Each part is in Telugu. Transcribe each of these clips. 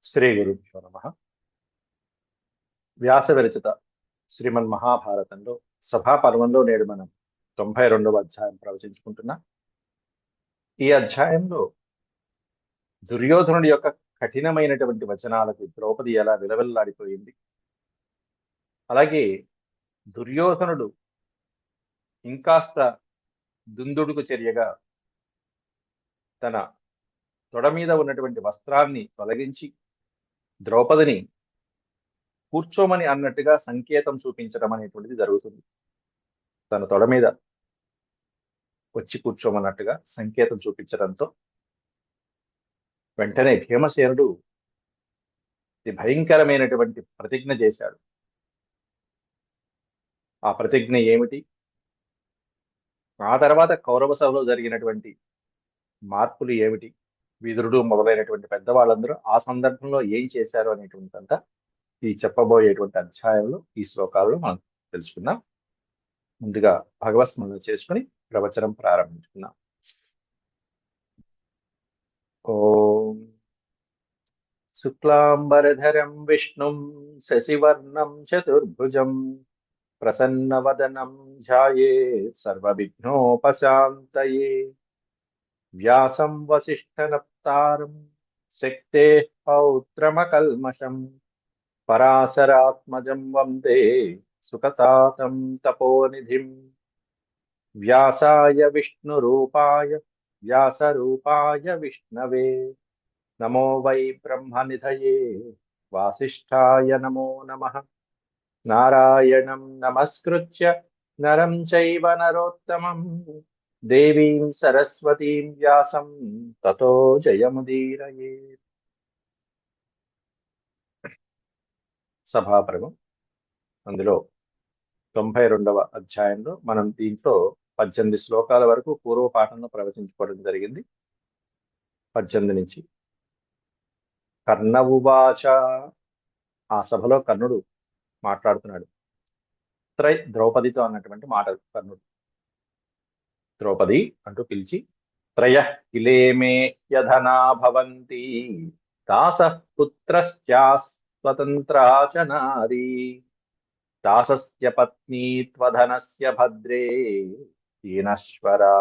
శ్రీ గురుభ్యో నమ. వ్యాస విరచిత శ్రీమన్ మహాభారతంలో సభాపర్వంలో నేడు మనం 92వ అధ్యాయం ప్రవచించుకుంటున్నాం. ఈ అధ్యాయంలో దుర్యోధనుడి యొక్క కఠినమైనటువంటి వచనాలకు ద్రౌపది ఎలా విలవిల్లాడిపోయింది, అలాగే దుర్యోధనుడు ఇంకాస్త దుందుడుకు చర్యగా తన తొడ మీద ఉన్నటువంటి వస్త్రాన్ని తొలగించి ద్రౌపదిని కూర్చోమని అన్నట్టుగా సంకేతం చూపించడం అనేటువంటిది జరుగుతుంది. తన తొడ మీద వచ్చి కూర్చోమన్నట్టుగా సంకేతం చూపించడంతో వెంటనే భీమసేనుడు భయంకరమైనటువంటి ప్రతిజ్ఞ చేశాడు. ఆ ప్రతిజ్ఞ ఏమిటి, ఆ తర్వాత కౌరవ సభలో జరిగినటువంటి మార్పులు ఏమిటి, విదురుడు మొదలైనటువంటి పెద్దవాళ్ళందరూ ఆ సందర్భంలో ఏం చేశారు అనేటువంటిదంతా ఈ చెప్పబోయేటువంటి అధ్యాయంలో ఈ శ్లోకాల్లో మనం తెలుసుకుందాం. ముందుగా భగవత్స్మరణ చేసుకుని ప్రవచనం ప్రారంభించుకుందాం. ఓం శుక్లాంబరధరం విష్ణుం శశివర్ణం చతుర్భుజం ప్రసన్నవదనం ధ్యాయేత్ సర్వవిఘ్నోపశాంతయే. వ్యాసం వసిష్ఠనప్తారం శక్తేః పౌత్రమకల్మషం పరాశరాత్మజం వందే సుఖతాతం తపోనిధిం. వ్యాసాయ విష్ణురూపాయ వ్యాసరూపాయ విష్ణవే నమో వై బ్రహ్మనిధయే వాసిష్ఠాయ నమో నమః. నారాయణం నమస్కృత్య నరం చైవ నరోత్తమం దేవీం సరస్వతీం వ్యాసం తతో జయముదీరయేత్. సభాపర్వం, అందులో 92వ అధ్యాయంలో మనం దీంట్లో 18 శ్లోకాల వరకు పూర్వపాఠంలో ప్రవచించుకోవడం జరిగింది. 18 నుంచి కర్ణ ఉవాచ, ఆ సభలో కర్ణుడు మాట్లాడుతున్నాడు. ద్రౌపదితో అన్నటువంటి మాటలు కర్ణుడు. ద్రౌపది అంటూ పిలిచి, త్రయః కిలేమే యధనా భవంతి దాసః పుత్రశ్చాస్వతంత్రా చ నారీ దాసస్య పత్నీ త్వధనస్య భద్రే ఈనశ్వరా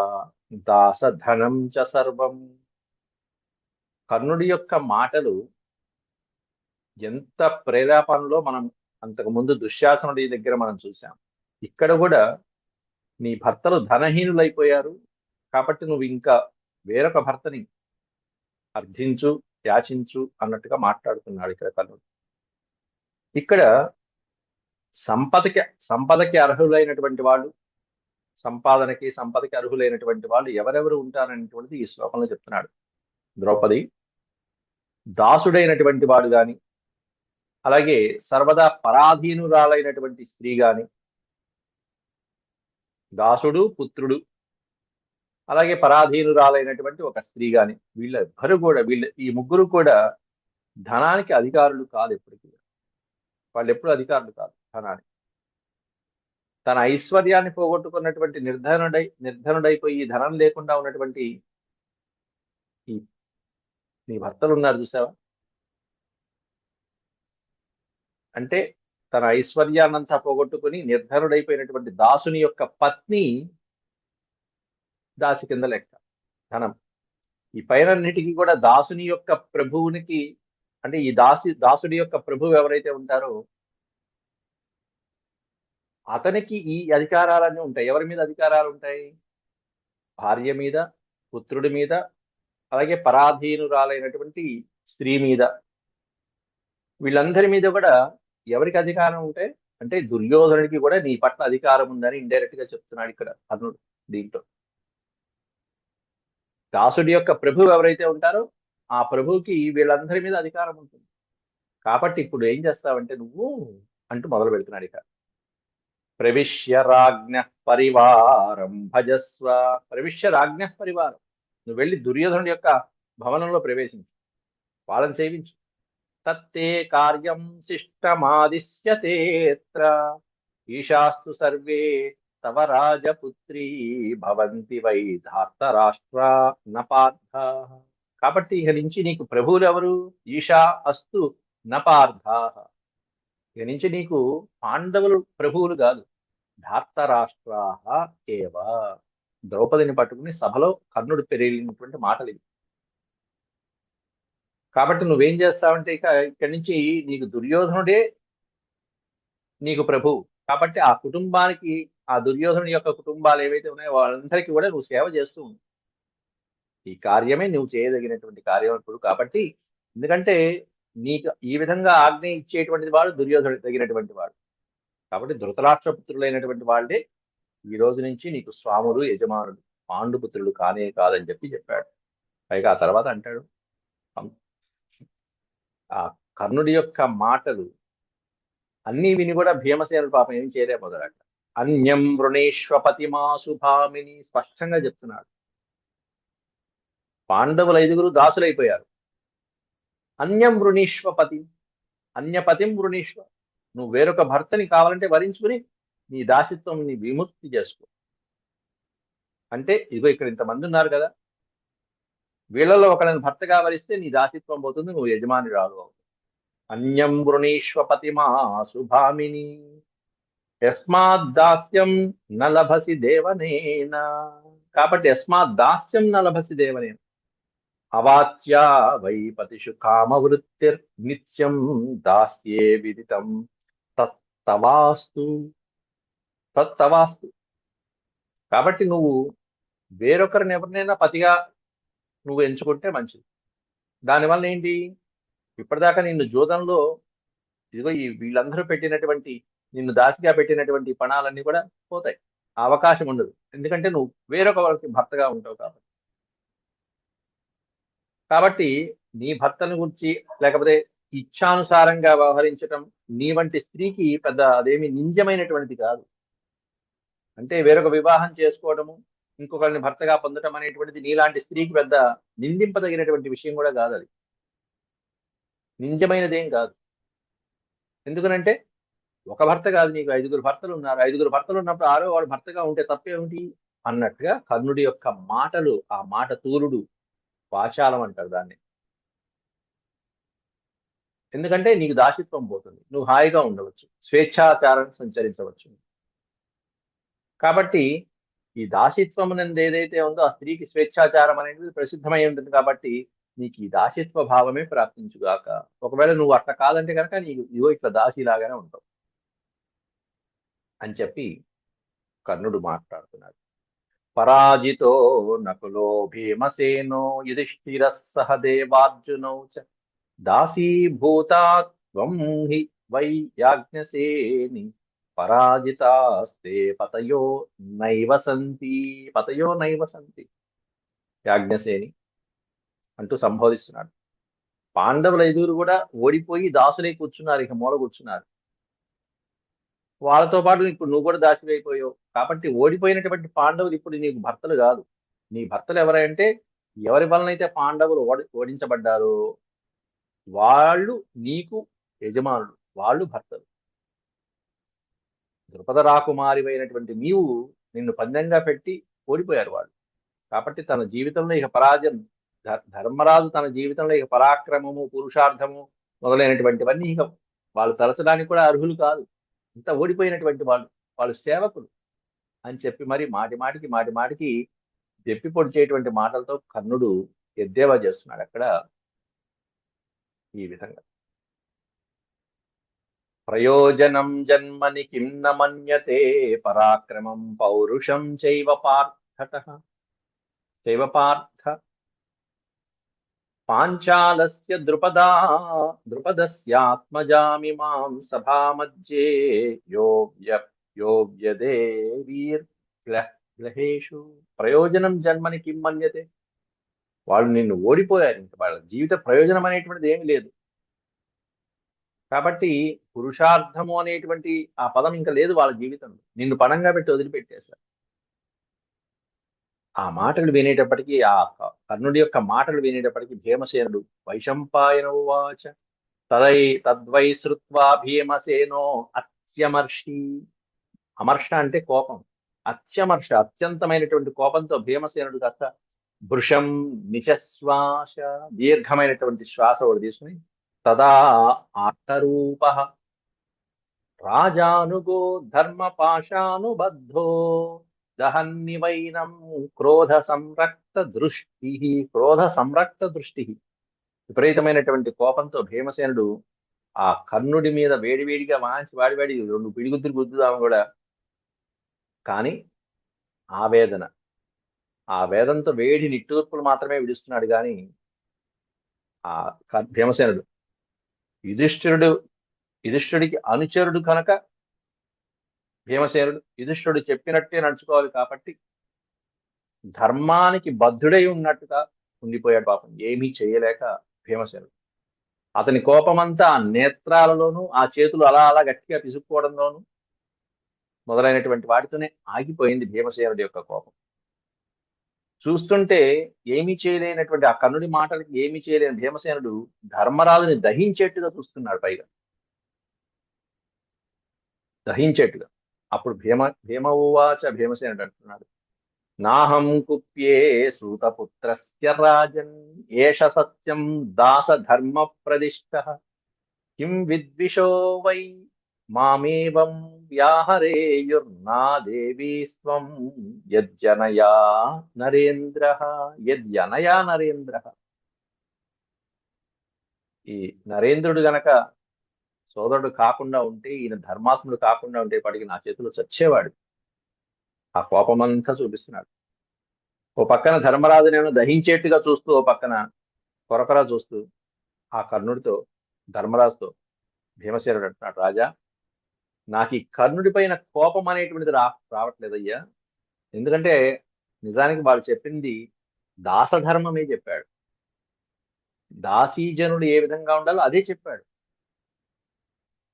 దాసధనం చ సర్వం. కర్ణుడి యొక్క మాటలు ఎంత ప్రేరేపణలో మనం అంతకుముందు దుశ్శాసనుడి దగ్గర మనం చూసాం. ఇక్కడ కూడా నీ భర్తలు ధనహీనులైపోయారు కాబట్టి నువ్వు ఇంకా వేరొక భర్తని అర్థించు, యాచించు అన్నట్టుగా మాట్లాడుతున్నాడు ఇక్కడ కర్ణుడు. ఇక్కడ సంపదకి అర్హులైనటువంటి వాళ్ళు, సంపదకి అర్హులైనటువంటి వాళ్ళు ఎవరెవరు ఉంటారనేటువంటిది ఈ శ్లోకంలో చెప్తున్నాడు. ద్రౌపది, దాసుడైనటువంటి వాడు గాని, అలాగే సర్వదా పరాధీనురాలైనటువంటి స్త్రీ గాని, దాసుడు, పుత్రుడు, అలాగే పరాధీనురాలైనటువంటి ఒక స్త్రీ గాని, ఈ ముగ్గురు కూడా ధనానికి అధికారులు కాదు. ఎప్పటికీ వాళ్ళు ఎప్పుడు అధికారులు కాదు ధనానికి. తన ఐశ్వర్యాన్ని పోగొట్టుకున్నటువంటి నిర్ధనుడైపోయి ధనం లేకుండా ఉన్నటువంటి నీ భర్తలు ఉన్నారు చూసావా, అంటే తన ఐశ్వర్యాన్నంతా పోగొట్టుకుని నిర్ధనుడైపోయినటువంటి దాసుని యొక్క పత్ని దాసి కింద లెక్క ధనం. ఈ పైనన్నిటికీ కూడా దాసుని యొక్క ప్రభువునికి, అంటే ఈ దాసుడి యొక్క ప్రభువు ఎవరైతే ఉంటారో అతనికి ఈ అధికారాలన్నీ ఉంటాయి. ఎవరి మీద అధికారాలు ఉంటాయి? భార్య మీద, పుత్రుడి మీద, అలాగే పరాధీనురాలైనటువంటి స్త్రీ మీద. వీళ్ళందరి మీద కూడా ఎవరికి అధికారం ఉంటే, అంటే దుర్యోధనుడికి కూడా నీ పట్ల అధికారం ఉందని ఇండైరెక్ట్ గా చెప్తున్నాడు ఇక్కడ కర్ణుడు. దీంట్లో దాసుడి యొక్క ప్రభువు ఎవరైతే ఉంటారో ఆ ప్రభువుకి వీళ్ళందరి మీద అధికారం ఉంటుంది. కాబట్టి ఇప్పుడు ఏం చేస్తావంటే నువ్వు అంటూ మొదలు పెడుతున్నాడు ఇక. ప్రవిశ్య రాజ్ఞ పరివారం భజస్వ. ప్రవిశ్య రాజ్ఞ పరివారం, నువ్వు వెళ్ళి దుర్యోధనుడి యొక్క భవనంలో ప్రవేశించు, వాళ్ళని సేవించు. తత్తే కార్యం శిష్టమాదిశ్యతేత్ర ఈశాస్తు సర్వే తవ రాజపుత్రీ భవంతి వై ధార్తరాష్ట్ర నపార్థ. కాబట్టి ఇక నుంచి నీకు ప్రభువులు ఎవరు? ఈశా అస్తు నపార్థా. ఇక నుంచి నీకు పాండవులు ప్రభువులు కాదు, ధార్తరాష్ట్రాహ ఏవ. ద్రౌపదిని పట్టుకుని సభలో కర్ణుడు పెరిగినటువంటి మాటలు ఇవి. కాబట్టి నువ్వేం చేస్తావంటే ఇక ఇక్కడి నుంచి నీకు దుర్యోధనుడే నీకు ప్రభువు. కాబట్టి ఆ కుటుంబానికి, ఆ దుర్యోధనుడి యొక్క కుటుంబాలు ఏవైతే ఉన్నాయో వాళ్ళందరికీ కూడా నువ్వు సేవ చేస్తూ ఉండు. ఈ కార్యమే నువ్వు చేయదగినటువంటి కార్యం ఇప్పుడు. కాబట్టి ఎందుకంటే నీకు ఈ విధంగా ఆజ్ఞ ఇచ్చేటువంటి వాడు దుర్యోధనుడు తగినటువంటి వాడు. కాబట్టి ధృతరాష్ట్రపుత్రులైనటువంటి వాళ్ళే ఈ రోజు నుంచి నీకు స్వాములు, యజమానులు, పాండుపుత్రులు కానే కాదని చెప్పాడు. పైగా ఆ తర్వాత అంటాడు, ఆ కర్ణుడి యొక్క మాటలు అన్నీ విని కూడా భీమసేనుడు పాపం ఏం చేయలేకపోతాడట. అన్యం వృణేశ్వపతిమా శుభామిని స్పష్టంగా చెప్తున్నాడు. పాండవుల 5గురు దాసులైపోయారు. అన్యం వృణీశ్వపతి, అన్యపతిం వృణీశ్వ. నువ్వు వేరొక భర్తని కావాలంటే వరించుకుని నీ దాసిత్వం నీ విముక్తి చేసుకో. అంటే ఇదిగో ఇక్కడ ఇంతమంది ఉన్నారు కదా, వీళ్ళలో ఒకళ్ళని భర్తగా వరిస్తే నీ దాసిత్వం పోతుంది, నువ్వు యజమాని రాదు. అన్యం వృణీశ్వపతిమా శుభామిని యస్మాత్ దాస్యం నలభసి దేవనేన. కాబట్టి యస్మాత్ దాస్యం నలభసి దేవనేన అవాచ్యా వై పతిషు కామవృత్తిర్ నిత్యం దాస్యే విదితం తత్తవాస్తు తత్తవాస్తు. కాబట్టి నువ్వు వేరొకరిని ఎవరినైనా పతిగా నువ్వు ఎంచుకుంటే మంచిది. దానివల్ల ఏంటి, ఇప్పటిదాకా నిన్ను జూదంలో ఇదిగో ఈ వీళ్ళందరూ పెట్టినటువంటి, నిన్ను దాసిగా పెట్టినటువంటి పణాలన్నీ కూడా పోతాయి. ఆ అవకాశం ఉండదు. ఎందుకంటే నువ్వు వేరొక వారికి భర్తగా ఉంటావు కాబట్టి. కాబట్టి నీ భర్తను గురించి లేకపోతే ఇచ్ఛానుసారంగా వ్యవహరించటం నీ వంటి స్త్రీకి పెద్ద అదేమి నింద్యమైనటువంటిది కాదు. అంటే వేరొక వివాహం చేసుకోవడము, ఇంకొకరిని భర్తగా పొందటం అనేటువంటిది నీలాంటి స్త్రీకి పెద్ద నిందింపదగినటువంటి విషయం కూడా కాదు. అది నింద్యమైనదేం కాదు. ఎందుకనంటే ఒక భర్త కాదు, నీకు 5గురు భర్తలు ఉన్నారు. 5గురు భర్తలు ఉన్నప్పుడు 6వ వాడు భర్తగా ఉంటే తప్పేమిటి అన్నట్టుగా కర్ణుడి యొక్క మాటలు, ఆ మాట తూరుడు, వాచాలం అంటారు దాన్ని. ఎందుకంటే నీకు దాసిత్వం పోతుంది, నువ్వు హాయిగా ఉండవచ్చు, స్వేచ్ఛాచారం సంచరించవచ్చు. కాబట్టి ఈ దాసిత్వం అనేది ఏదైతే ఉందో ఆ స్త్రీకి స్వేచ్ఛాచారం అనేది ప్రసిద్ధమై ఉంటుంది. కాబట్టి నీకు ఈ దాసిత్వ భావమే ప్రాప్తించుగాక. ఒకవేళ నువ్వు అట్లా కాదంటే కనుక నీకు ఇవో ఇట్లా దాసిలాగానే ఉంటావు అని చెప్పి కర్ణుడు మాట్లాడుతున్నాడు. పరాజితో నకులో భీమసేనో యుధిష్ఠిర సహ దేవార్జునౌ చ దాసీభూతాత్వం హి వై యాజ్ఞసేని పరాజితాస్తే పతయో నైవ సంతి. పతయో నైవ సంతి యాజ్ఞసేని అంటూ సంబోధిస్తున్నాడు. పాండవుల 5గురు కూడా ఓడిపోయి దాసులై కూర్చున్నారు, ఇక మూల కూర్చున్నారు. వాళ్ళతో పాటు ఇప్పుడు నువ్వు కూడా దాసివైపోయావు. కాబట్టి ఓడిపోయినటువంటి పాండవులు ఇప్పుడు నీకు భర్తలు కాదు. నీ భర్తలు ఎవరంటే ఎవరి వలనైతే పాండవులు ఓడించబడ్డారో వాళ్ళు నీకు యజమానులు, వాళ్ళు భర్తలు. ద్రుపద రాకుమారి అయినటువంటి నీవు నిన్ను పందెంగా పెట్టి ఓడిపోయారు వాళ్ళు. కాబట్టి తన జీవితంలో ఇక పరాజయం, ధర్మరాజు తన జీవితంలో ఇక పరాక్రమము, పురుషార్థము మొదలైనటువంటివన్నీ ఇక వాళ్ళు తలచడానికి కూడా అర్హులు కాదు. ఇంత ఓడిపోయినటువంటి వాళ్ళు, వాళ్ళు సేవకులు అని చెప్పి మరి మాటి మాటికి దెప్పి పొడిచేటువంటి మాటలతో కర్ణుడు ఎద్దేవా చేస్తున్నాడు అక్కడ. ఈ విధంగా ప్రయోజనం జన్మని కిం న మన్యతే పరాక్రమం పౌరుషం చైవ పార్థ పాంచాలస్య ద్రుపదస్యాత్మజామిమాం సభామధ్యే యోవ్యదేవీర్గ్లహేషు. ప్రయోజనం జన్మని కిం మన్యతే. వాళ్ళు నిన్ను ఓడిపోయారు, ఇంక వాళ్ళ జీవిత ప్రయోజనం అనేటువంటిది ఏమి లేదు. కాబట్టి పురుషార్థము అనేటువంటి ఆ పదం ఇంకా లేదు వాళ్ళ జీవితంలో. నిన్ను పణంగా పెట్టి వదిలిపెట్టేశారు. ఆ మాటలు వినేటప్పటికీ, ఆ కర్ణుడి యొక్క మాటలు వినేటప్పటికీ భీమసేనుడు వైశంపాయన ఉవాచ తద్వై శ్రుత్వా భీమసేనో అత్యమర్షి. అమర్ష అంటే కోపం. అత్యమర్ష అత్యంతమైనటువంటి కోపంతో భీమసేనుడు కాస్త భృశం నిశ్వాస, దీర్ఘమైనటువంటి శ్వాస ఒకటి తీసుకుని, తదా ఆర్తరూప రాజానుగో ధర్మ పాశానుబద్ధో దహన్నివైనం క్రోధ సంరక్త దృష్టి. క్రోధ సంరక్త దృష్టి, విపరీతమైనటువంటి కోపంతో భీమసేనుడు ఆ కర్ణుడి మీద వేడివేడిగా వాంచి వాడి రెండు పిడిగుద్దులు గుద్దుదాము కూడా, కానీ ఆవేదన, ఆ వేదంతో వేడి నిట్టూర్పులు మాత్రమే విడుస్తున్నాడు. కానీ ఆ భీమసేనుడు యుధిష్ఠిరుడు, యుధిష్ఠుడికి అనుచరుడు కనుక భీమసేనుడు యుధిష్ఠుడు చెప్పినట్టే నడుచుకోవాలి కాబట్టి ధర్మానికి బద్ధుడై ఉన్నట్టుగా ఉండిపోయాడు. పాపం ఏమీ చేయలేక భీమసేనుడు, అతని కోపమంతా ఆ నేత్రాలలోనూ, ఆ చేతులు అలా అలా గట్టిగా పిసుక్కోవడంలోనూ మొదలైనటువంటి వాటితోనే ఆగిపోయింది భీమసేనుడి యొక్క కోపం. చూస్తుంటే ఏమీ చేయలేనటువంటి ఆ కర్ణుడి మాటలకి ఏమీ చేయలేని భీమసేనుడు ధర్మరాజుని దహించేట్టుగా చూస్తున్నాడు, పైగా దహించేట్టుగా. అప్పుడు భీమ ఉవాచ, భీమసేనుడు అంటున్నాడు, నాహం కుప్యే సూతపుత్రస్య రాజన్ ఏష సత్యం దాస ధర్మ ప్రదిష్ట కిం విద్విషో వై మామేవం వ్యాహరేయుర్నా దేవీస్త్వం యజ్జనయా నరేంద్ర. యజ్జనయా నరేంద్ర, ఈ నరేంద్రుడు గనక సోదరుడు కాకుండా ఉంటే, ఈయన ధర్మాత్ముడు కాకుండా ఉంటే పాటికి నా చేతిలో చచ్చేవాడు. ఆ కోపమంతా చూపిస్తున్నాడు. ఓ పక్కన ధర్మరాజునేమో దహించేట్టుగా చూస్తూ, ఓ పక్కన కొరకొరా చూస్తూ ఆ కర్ణుడితో, ధర్మరాజుతో భీమసేనుడు అంటున్నాడు, రాజా, నాకు ఈ కర్ణుడి పైన కోపం అనేటువంటిది రావట్లేదయ్యా. ఎందుకంటే నిజానికి వాళ్ళు చెప్పింది దాసధర్మమే చెప్పాడు. దాసీజనుడు ఏ విధంగా ఉండాలో అదే చెప్పాడు.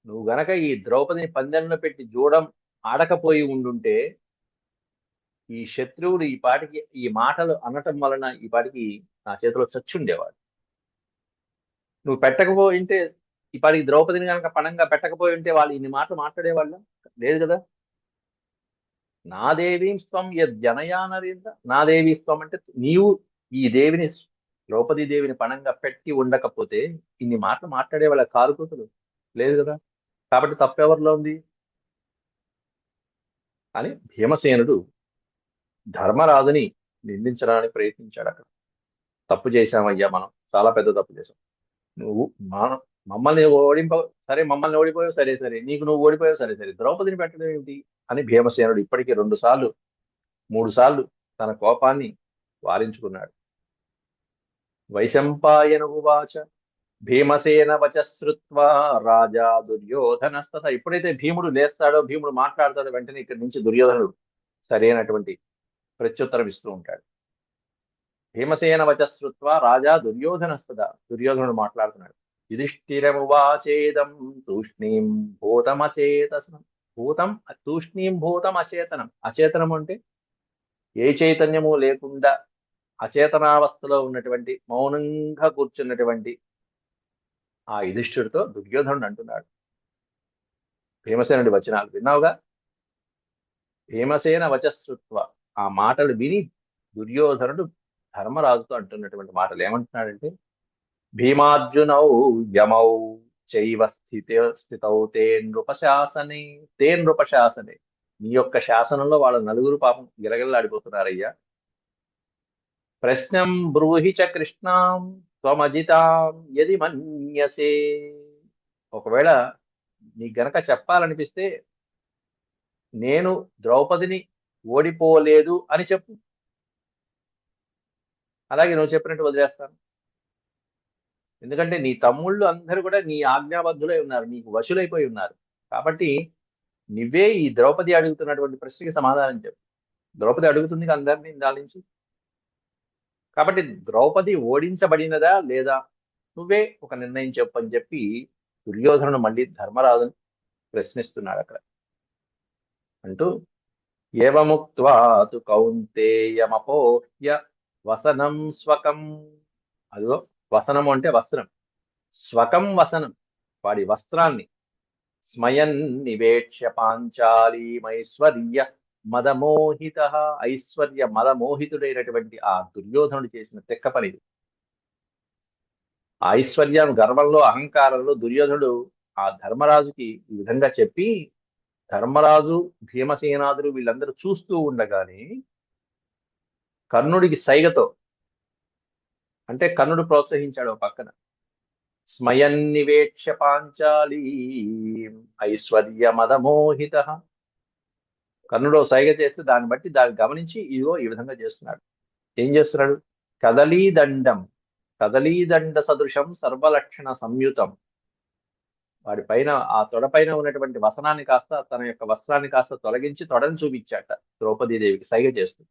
నువ్వు గనక ఈ ద్రౌపదిని పందెంలో పెట్టి జూడం ఆడకపోయి ఉండుంటే ఈ శత్రువుడు ఈ పాటికి ఈ మాటలు అనటం వలన ఈ పాటికి నా చేతిలో చచ్చి ఉండేవాడు. నువ్వు పెట్టకపోయింటే ఈ పాటికి ద్రౌపదిని కనుక పణంగా పెట్టకపోయి ఉంటే వాళ్ళు ఇన్ని మాటలు మాట్లాడేవాళ్ళ లేదు కదా. నా దేవీ స్వం యజ్జనయా నరేంద్ర, నా దేవీ స్వం అంటే నీవు ఈ దేవిని, ద్రౌపదీ దేవిని పణంగా పెట్టి ఉండకపోతే ఇన్ని మాటలు మాట్లాడే వాళ్ళ కారుకూతులు లేదు కదా. కాబట్టి తప్పెవరిలో ఉంది అని భీమసేనుడు ధర్మరాజుని నిందించడానికి ప్రయత్నించాడు. అక్కడ తప్పు చేశామయ్యా, మనం చాలా పెద్ద తప్పు చేశాం. నువ్వు మనం మమ్మల్ని సరే మమ్మల్ని ఓడిపోయావు, సరే సరే, నీకు నువ్వు ఓడిపోయావు, సరే సరే, ద్రౌపదిని పెట్టడం ఏమిటి అని భీమసేనుడు ఇప్పటికీ 2 సార్లు 3 సార్లు తన కోపాన్ని వారించుకున్నాడు. వైశంపాయన ఉవాచ భీమసేన వచశ్రుత్వా రాజా దుర్యోధనస్తత. ఎప్పుడైతే భీముడు లేస్తాడో, భీముడు మాట్లాడతాడో, వెంటనే ఇక్కడి నుంచి దుర్యోధనుడు సరైనటువంటి ప్రత్యుత్తరం ఇస్తూ ఉంటాడు. భీమసేన వచశ్రుత్వా రాజా దుర్యోధనస్తద, దుర్యోధనుడు మాట్లాడుతున్నాడు. యుధిష్ఠిరమువాచేదం తూష్ణీం భూతమచేతనం. భూతం తూష్ణీం భూతం అచేతనం. అచేతనం అంటే ఏ చైతన్యము లేకుండా అచేతనావస్థలో ఉన్నటువంటి, మౌనంగా కూర్చున్నటువంటి ఆ యుధిష్ఠుడితో దుర్యోధనుడు అంటున్నాడు. భీమసేనుడి వచనాలు విన్నావుగా. భీమసేన వచశ్రుత్వ, ఆ మాటలు విని దుర్యోధనుడు ధర్మరాజుతో అంటున్నటువంటి మాటలు ఏమంటున్నాడంటే, భీమార్జునౌ యమౌ చైవ స్థితౌ తే నృపశాసనే, తే నృపశాసనే. నీ యొక్క శాసనంలో వాళ్ళ నలుగురు పాపం గిలగిల్లాడిపోతున్నారయ్యా. ప్రశ్నం బ్రూహి చ కృష్ణాం త్వమజితాం యది మన్యసే. ఒకవేళ నీకు గనక చెప్పాలనిపిస్తే నేను ద్రౌపదిని ఓడిపోలేదు అని చెప్పు, అలాగే నువ్వు చెప్పినట్టు వదిలేస్తాను. ఎందుకంటే నీ తమ్ముళ్ళు అందరూ కూడా నీ ఆజ్ఞాబద్ధులై ఉన్నారు, నీకు వశులైపోయి ఉన్నారు. కాబట్టి నువ్వే ఈ ద్రౌపది అడుగుతున్నటువంటి ప్రశ్నకి సమాధానం చెప్పు. ద్రౌపది అడుగుతుంది అందరినీ దానించి. కాబట్టి ద్రౌపది ఓడించబడినదా లేదా, నువ్వే ఒక నిర్ణయం చెప్పు అని చెప్పి దుర్యోధనుడు మళ్ళీ ధర్మరాజుని ప్రశ్నిస్తున్నాడు అక్కడ. అంటూ ఏవముక్త్వా తు కౌంతేయమపోహ్య వసనం స్వకం. అదిగో వసనము అంటే వస్త్రం, స్వకం వసనం వాడి వస్త్రాన్ని, స్మయన్ నివేక్ష్య పాంచాలీమైశ్వర్య మదమోహిత, ఐశ్వర్య మదమోహితుడైనటువంటి ఆ దుర్యోధనుడు చేసిన తెక్క పని ఇది. ఆ ఐశ్వర్యం, గర్వంలో, అహంకారంలో దుర్యోధనుడు ఆ ధర్మరాజుకి ఈ విధంగా చెప్పి, ధర్మరాజు భీమసేనాదులు వీళ్ళందరూ చూస్తూ ఉండగానే కర్ణుడికి సైగతో, అంటే కర్ణుడు ప్రోత్సహించాడు ఒక పక్కన, స్మయన్నివేక్ష్య పాంచాలి ఐశ్వర్య మదమోహిత. కర్ణుడు సైగ చేస్తే దాన్ని బట్టి దాన్ని గమనించి ఇదిగో ఈ విధంగా చేస్తున్నాడు. ఏం చేస్తున్నాడు? కదలీదండం, కదలీదండ సదృశం సర్వలక్షణ సంయుతం. వాడి పైన, ఆ తొడ పైన ఉన్నటువంటి వసనాన్ని కాస్త, తన యొక్క వస్త్రాన్ని కాస్త తొలగించి తొడని చూపించాట ద్రౌపదీదేవికి సైగ చేస్తూ.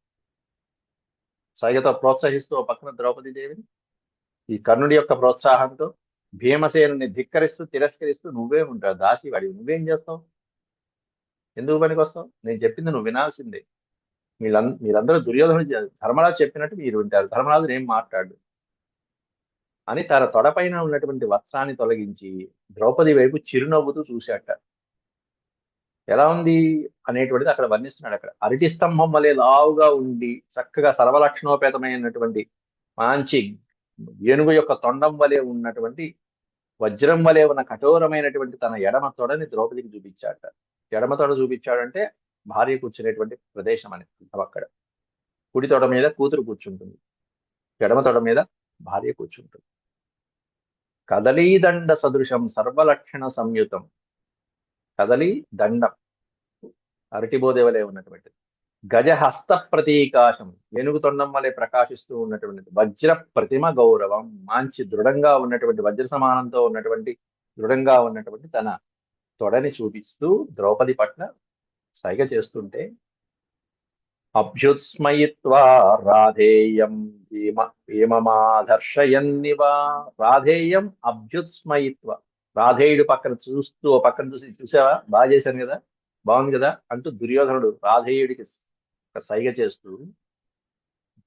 సైగతో ప్రోత్సహిస్తూ ఓ పక్కన ద్రౌపదీదేవిని, ఈ కర్ణుడి యొక్క ప్రోత్సాహంతో భీమసేనుని ధిక్కరిస్తూ తిరస్కరిస్తూ, నువ్వే ఉంటావు దాసి వాడి, నువ్వేం చేస్తావు, ఎందుకు పనికి వస్తావు, నేను చెప్పింది నువ్వు వినాల్సిందే, మీరందరూ దుర్యోధనుడు ధర్మరాజు చెప్పినట్టు మీరు వింటారు, ధర్మరాజు ఏం మాట్లాడు అని తన తొడపైన ఉన్నటువంటి వస్త్రాన్ని తొలగించి ద్రౌపది వైపు చిరునవ్వుతూ చూశాట. ఎలా ఉంది అనేటువంటిది అక్కడ వర్ణిస్తున్నాడు. అక్కడ అరటి స్తంభం వలె లావుగా ఉండి చక్కగా సర్వలక్షణోపేతమైనటువంటి మంచి ఏనుగు యొక్క తొండం వలె ఉన్నటువంటి, వజ్రం వలె ఉన్న కఠోరమైనటువంటి తన ఎడమ తొడని ద్రౌపదికి చూపించాట. ఎడమ తొడ చూపించాడంటే భార్య కూర్చునేటువంటి ప్రదేశం అని అర్థం అక్కడ. కుడి తొడ మీద కూతురు కూర్చుంటుంది, ఎడమ తొడ మీద భార్య కూర్చుంటుంది. కదలీదండ సదృశం సర్వలక్షణ సంయుతం. కదలి దండం, అరటిబోదేవలే ఉన్నటువంటిది. గజహస్త ప్రతీకాశం, ఏనుగు తొండం వలె ప్రకాశిస్తూ ఉన్నటువంటిది. వజ్ర ప్రతిమ గౌరవం, మంచి దృఢంగా ఉన్నటువంటి, వజ్ర సమానంతో ఉన్నటువంటి, దృఢంగా ఉన్నటువంటి తన తొడని చూపిస్తూ ద్రౌపది పట్ల సైగ చేస్తుంటే, అభ్యుత్స్మయిత్వా రాధేయం భీమమాదర్శయన్నివ. రాధేయం అభ్యుత్స్మయిత్వ, రాధేయుడు పక్కన చూస్తూ, ఓ పక్కన చూసి, చూసావా బాగా చేశాను కదా, బాగుంది కదా అంటూ దుర్యోధనుడు రాధేయుడికి ఒక సైగ చేస్తూ,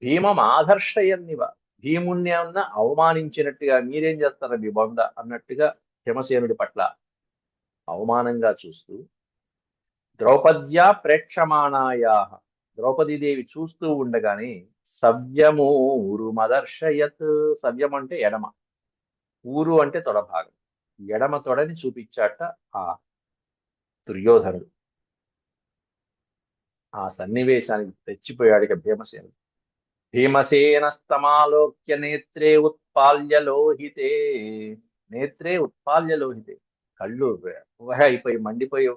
భీమం ఆదర్శయన్నివ, భీముణ్ణి అన్న అవమానించినట్టుగా, మీరేం చేస్తారా మీ బొంద అన్నట్టుగా భీమసేనుడి పట్ల అవమానంగా చూస్తూ, ద్రౌపద్యా ప్రేక్షమాణాయా, ద్రౌపదీదేవి చూస్తూ ఉండగానే సవ్యము ఊరుమదర్శయత్. సవ్యం అంటే ఎడమ, ఊరు అంటే తొడ భాగం, ఎడమ తొడని చూపించాట ఆ దుర్యోధనుడు. ఆ సన్నివేశానికి తెచ్చిపోయాడు ఇక భీమసేనుడు. భీమసేనస్తమాలోక్య నేత్రే ఉత్పాల్య లోహితే, నేత్రే ఉత్పాల్య లోహితే, కళ్ళు ఊహ అయిపోయి మండిపోయి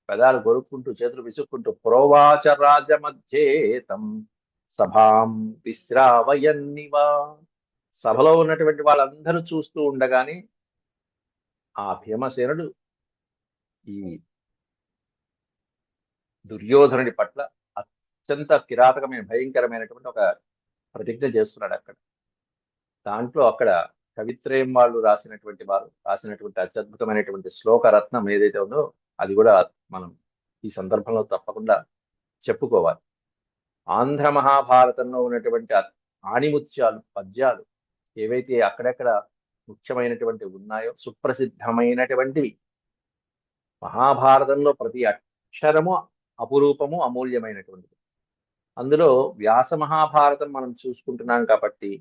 పెదాలు కొరుక్కుంటూ చేతులు విసుక్కుంటూ, ప్రోవాచ రాజమధ్యేతం సభాం విశ్రావయన్నివా. సభలో ఉన్నటువంటి వాళ్ళందరూ చూస్తూ ఉండగానే ఆ భీమసేనుడు ఈ దుర్యోధనుడి పట్ల అత్యంత కిరాతకమైన, భయంకరమైనటువంటి ఒక ప్రతిజ్ఞ చేస్తున్నాడు అక్కడ. దాంట్లో అక్కడ కవిత్రయం వాళ్ళు రాసినటువంటి, వారు రాసినటువంటి అత్యద్భుతమైనటువంటి శ్లోక రత్నం ఏదైతే ఉందో అది కూడా మనం ఈ సందర్భంలో తప్పకుండా చెప్పుకోవాలి. ఆంధ్ర మహాభారతంలో ఉన్నటువంటి ఆణిముత్యాలు, పద్యాలు ఏవైతే అక్కడెక్కడ ముఖ్యమైనటువంటి ఉన్నాయో, సుప్రసిద్ధమైనటువంటివి, మహాభారతంలో ప్రతి అక్షరము అపురూపము, అమూల్యమైనటువంటిది. అందులో వ్యాస మహాభారతం మనం చూసుకుంటున్నాం కాబట్టి,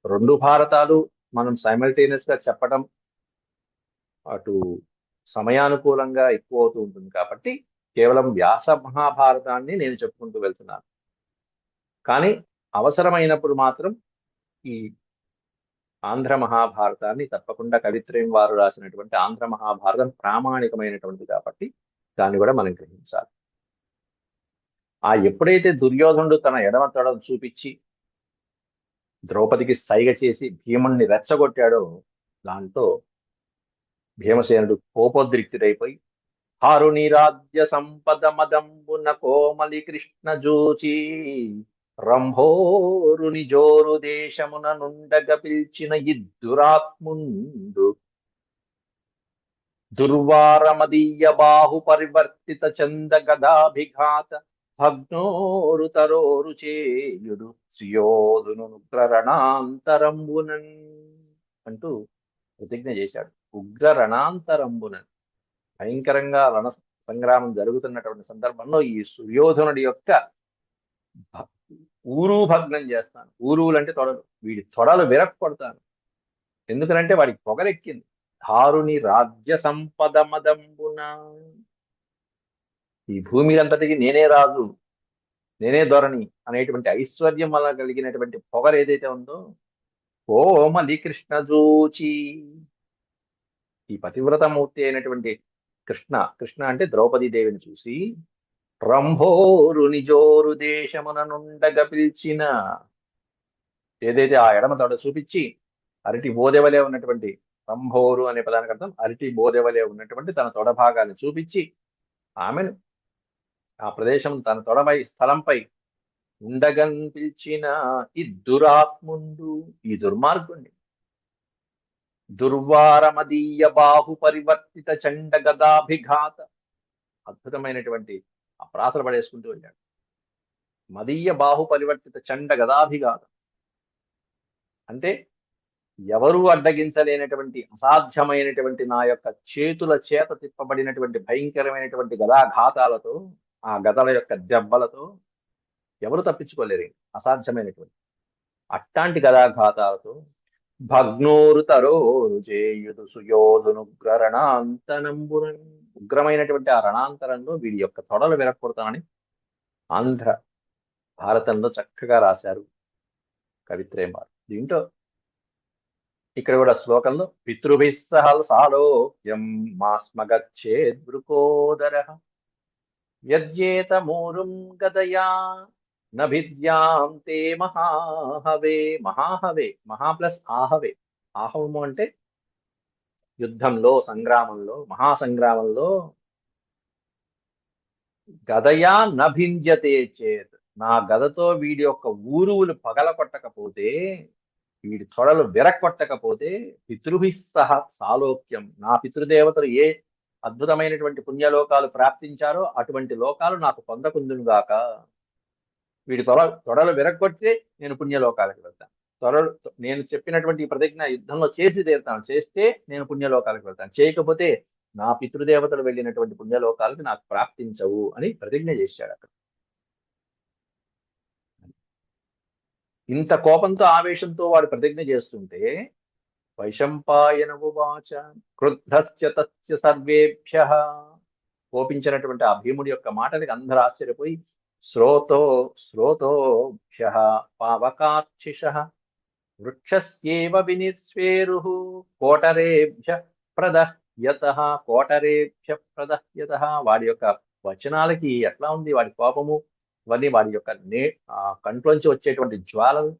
రెండు భారతాలు మనం సైమల్టేనియస్ గా చెప్పడం అటు సమయానుకూలంగా ఎక్కువ అవుతూ ఉంటుంది కాబట్టి కేవలం వ్యాస మహాభారతాన్ని నేను చెప్పుకుంటూ వెళ్తున్నాను. కానీ అవసరమైనప్పుడు మాత్రం ఈ ఆంధ్ర మహాభారతాన్ని తప్పకుండా, కవిత్రయం వారు రాసినటువంటి ఆంధ్ర మహాభారతం ప్రామాణికమైనటువంటిది కాబట్టి దాన్ని కూడా మనం గ్రహించాలి. ఆ ఎప్పుడైతే దుర్యోధనుడు తన ఎడమ తొడను చూపించి ద్రౌపదికి సైగ చేసి భీముణ్ణి రెచ్చగొట్టాడో, దాంతో భీమసేనుడు కోపోద్రిక్తుడైపోయి, హారుని రాజ్య సంపద మదంబున కోమలి కృష్ణ జూచి రంభోరుని జోరు దేశమున నుండగ పిల్చిన ఇద్దురాత్ముండు దుర్వారమదీయ బాహు పరివర్తిత చంద గదాభిఘాత భగ్నోరు తరోరు చేయుడు సుయోధును ఉగ్రరణాంతరంబునన్ అంటూ ప్రతిజ్ఞ చేశాడు. ఉగ్ర రణాంతరంబునన్, భయంకరంగా సంగ్రామం జరుగుతున్నటువంటి సందర్భంలో ఈ సుయోధనుడి యొక్క ఊరు భగ్నం చేస్తాను. ఊరువులు అంటే తొడలు, వీడి తొడలు విరక్కొడతాను. ఎందుకనంటే వాడికి పొగరెక్కింది. ధారుని రాజ్య సంపద మదంబున, ఈ భూమి అంతటికి నేనే రాజు, నేనే ధోరణి అనేటువంటి ఐశ్వర్యం వల్ల కలిగినటువంటి పొగరు ఏదైతే ఉందో, కోమలి కృష్ణ జూచి, ఈ పతివ్రతమూర్తి అయినటువంటి కృష్ణ అంటే ద్రౌపదీ దేవిని చూసి, రంభోరు నిజోరు దేశమున నుండగ పిలిచిన, ఏదైతే ఆ ఎడమ తొడ చూపించి అరటి బోదెవలే ఉన్నటువంటి, రంభోరు అనే పదానికి అర్థం అరటి బోదెవలే ఉన్నటువంటి తన తొడ భాగాన్ని చూపించి ఆమెను ఆ ప్రదేశం తన తొడపై స్థలంపై ఉండగన్ పిలిచిన ఈ దురాత్ముండు, ఈ దుర్మార్గుణ్ణి, దుర్వారమదీయ బాహు పరివర్తిత చండ గదాభిఘాత, అద్భుతమైనటువంటి ఆ ప్రాసలు పడేసుకుంటూ వెళ్ళాడు. మదీయ బాహు పరివర్తిత చండ గదాభిఘాత అంటే ఎవరూ అడ్డగించలేనటువంటి అసాధ్యమైనటువంటి నా యొక్క చేతుల చేత తిప్పబడినటువంటి భయంకరమైనటువంటి గదాఘాతాలతో, ఆ గదల యొక్క దెబ్బలతో ఎవరు తప్పించుకోలేరు, అసాధ్యమైనటువంటి అట్లాంటి గదాఘాతాలతో భగ్నోరు తరోరు చేయుదు సుయోధునుగ్ర రణాంతనంబున, ఉగ్రమైనటువంటి ఆ రణాంతరంలో వీడి యొక్క తొడలు విరక్కొడతానని ఆంధ్ర భారతంలో చక్కగా రాశారు కవిత్రేమారు. దీంట్లో ఇక్కడ కూడా శ్లోకంలో పితృభిస్సహ సాలోక్యం మాస్మగచ్చేద్వృకోదర యజ్యేతమూరుం గదయా నభిద్యాం తే మహాహవే. మహాహవే, మహా ప్లస్ ఆహవే. ఆహవము అంటే యుద్ధంలో, సంగ్రామంలో, మహాసంగ్రామంలో గదయా నభింజతే చేత్, నా గదతో వీడి యొక్క ఊరువులు పగలకొట్టకపోతే, వీడి తొడలు విరక్కొట్టకపోతే, పితృభిస్సహ సాలోక్యం, నా పితృదేవతలు ఏ అద్భుతమైనటువంటి పుణ్యలోకాలు ప్రాప్తించారో అటువంటి లోకాలు నాకు పొందకుందునుగాక. వీడి తొడలు విరక్కొడితే నేను పుణ్యలోకాలకు వెళ్తాను. నేను చెప్పినటువంటి ఈ ప్రతిజ్ఞ యుద్ధంలో చేసి తీరుతాను. చేస్తే నేను పుణ్యలోకాలకు వెళ్తాను, చేయకపోతే నా పితృదేవతలు వెళ్ళినటువంటి పుణ్యలోకాలకు నాకు ప్రాప్తించవు అని ప్రతిజ్ఞ చేశాడు అక్కడ. ఇంత కోపంతో ఆవేశంతో వాడు ప్రతిజ్ఞ చేస్తుంటే, వైశంపాయన ఉవాచ క్రుద్ధస్య తస్య సర్వేభ్యః, కోపించినటువంటి ఆ భీముడి యొక్క మాటలకి అందరూ ఆశ్చర్యపోయి, శ్రోతోభ్యః పావకార్చిషః వృక్షస్యేవ వినిస్వేరుః కోటరేభ్యః ప్రదహ్యతః, కోటరేభ్యః ప్రదహ్యతః, వాడి యొక్క వచనాలకి ఎట్లా ఉంది వాడి కోపము, ఇవన్నీ వాడి యొక్క కంట్లోంచి వచ్చేటువంటి జ్వాలలు,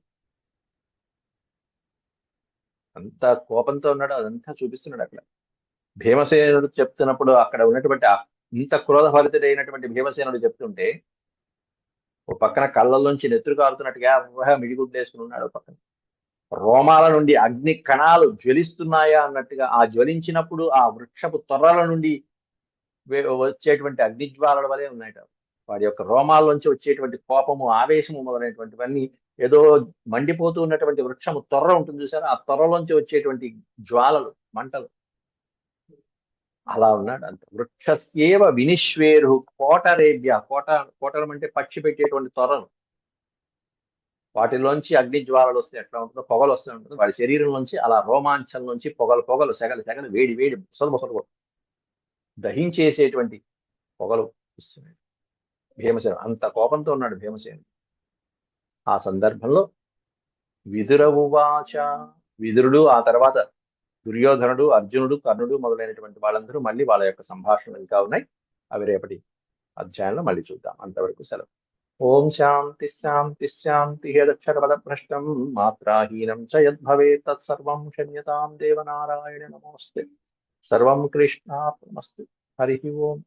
అంత కోపంతో ఉన్నాడు, అదంతా చూపిస్తున్నాడు అక్కడ. భీమసేనుడు చెప్తున్నప్పుడు అక్కడ ఉన్నటువంటి ఇంత క్రోధభరితుడైనటువంటి భీమసేనుడు చెప్తుంటే, ఓ పక్కన కళ్ళల్లోంచి నెత్తురు కారుతున్నట్టుగా మిడిగుడ్లేసుకుని ఉన్నాడు. పక్కన రోమాల నుండి అగ్ని కణాలు జ్వలిస్తున్నాయా అన్నట్టుగా, ఆ జ్వలించినప్పుడు ఆ వృక్షపు తొర్రల నుండి వచ్చేటువంటి అగ్నిజ్వాలల వలె ఉన్నాయట. వాడి యొక్క రోమాల్లోంచి వచ్చేటువంటి కోపము, ఆవేశము మొదలైనటువంటివన్నీ ఏదో మండిపోతూ ఉన్నటువంటి వృక్షము తొర్ర ఉంటుంది చూసారా, ఆ తొర్రలోంచి వచ్చేటువంటి జ్వాలలు, మంటలు, అలా ఉన్నాడు. అంత వృక్షస్యేవ వినిశ్వేరు కోటరేభ్య, కోటరం అంటే పక్షి పెట్టేటువంటి తొర్రలు, వాటిలోంచి అగ్ని జ్వాలలు వస్తే ఎట్లా ఉంటుందో, పొగలు వస్తూ ఉంటుంది, వాడి శరీరంలోంచి అలా రోమాంచంలోంచి పొగలు సెగలు వేడి ముసలు దహించేసేటువంటి పొగలు వస్తున్నాయి. భీమసేనుడు అంత కోపంతో ఉన్నాడు. భీమసేనుడు ఆ సందర్భంలో విదురవువాచ, విదురుడు, ఆ తర్వాత దుర్యోధనుడు, అర్జునుడు, కర్ణుడు మొదలైనటువంటి వాళ్ళందరూ మళ్ళీ వాళ్ళ యొక్క సంభాషణలు ఇంకా ఉన్నాయి. అవి రేపటి అధ్యాయంలో మళ్ళీ చూద్దాం. అంతవరకు సెలవు. ఓం శాంతి శాంతి శాంతి. యదక్షరపదభ్రష్టం మాత్రాహీనం చ యద్భవేత్ తత్సర్వం క్షమ్యతాం దేవనారాయణ నమోస్తే. సర్వం కృష్ణార్పణమస్తు. హరి ఓం.